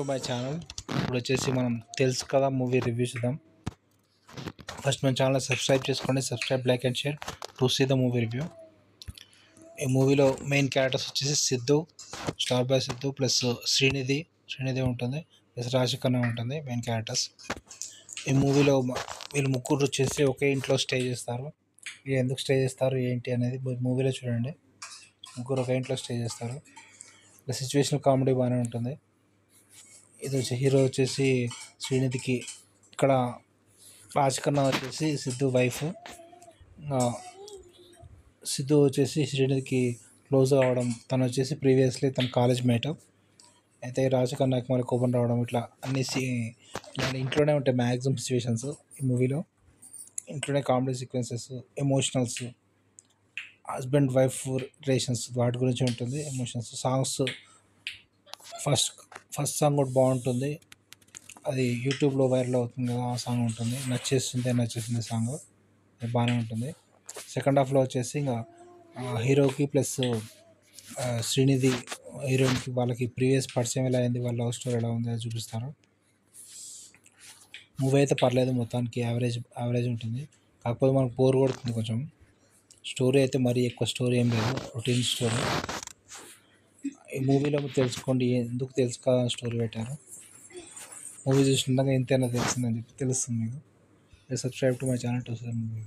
To my channel. ఇప్పుడు వచ్చేసి మనం తెలుసు కదా మూవీ రివ్యూ చూద్దాం. ఫస్ట్ మన ఛానల్ సబ్స్క్రైబ్ చేసుకోండి. Subscribe, like and share to see the movie review. ఈ మూవీలో మెయిన్ క్యారెక్టర్స్ వచ్చేసి Siddhu, star boy Siddhu plus Srinidhi ఉంటుంది, ప్లస్ రాజకన్నా ఉంటుంది మెయిన్ క్యారెక్టర్స్. ఈ మూవీలో వీళ్ళు ముగ్గురు వచ్చేసి ఒకే ఇంట్లో స్టే చేస్తారు. వీళ్ళు ఎందుకు స్టే చేస్తారు ఏంటి అనేది మూవీలో చూడండి. ముగ్గురు ఒకే ఇంట్లో స్టే చేస్తారు. ఇలా సిచ్యువేషనల్ కామెడీ బాగానే ఉంటుంది. ఇది వచ్చి హీరో వచ్చేసి శ్రీనిధికి, ఇక్కడ రాజకన్నా వచ్చేసి సిద్ధు వైఫ్. సిద్ధు వచ్చేసి శ్రీనిధికి క్లోజ్ అవ్వడం, తను వచ్చేసి ప్రీవియస్లీ తన కాలేజ్ మేట్. అయితే రాజకన్నాకి మరి కోపం రావడం, ఇట్లా అన్ని ఇలాంటి ఇంట్లోనే ఉంటాయి మ్యాక్సిమం సిచ్యువేషన్స్ ఈ మూవీలో. ఇంట్లోనే comedy sequences, emotionals, husband wife relations వాటి గురించి ఉంటుంది. ఎమోషన్స్, సాంగ్స్, ఫస్ట్ సాంగ్ కూడా బాగుంటుంది. అది యూట్యూబ్లో వైరల్ అవుతుంది కదా, ఆ సాంగ్ ఉంటుంది. నచ్చేసింది సాంగ్, అది బాగానే ఉంటుంది. సెకండ్ హాఫ్లో వచ్చేసి ఇంకా హీరోకి ప్లస్ శ్రీనిధి హీరోయిన్కి వాళ్ళకి ప్రీవియస్ పరిచయం ఎలా అయింది, వాళ్ళ లవ్ స్టోరీ ఎలా ఉంది అది చూపిస్తారు. మూవీ అయితే పర్లేదు, మొత్తానికి యావరేజ్ ఉంటుంది. కాకపోతే మనకు బోర్ కొడుతుంది కొంచెం. స్టోరీ అయితే మరీ ఎక్కువ స్టోరీ ఏం లేదు, రొటీన్ స్టోరీ. ఈ మూవీలో తెలుసుకోండి ఎందుకు తెలుసుకోవాలని స్టోరీ పెట్టారు. మూవీ చూసినాక ఇంతైనా తెలిసిందని చెప్పి తెలుస్తుంది మీకు. Subscribe to my channel to see movie.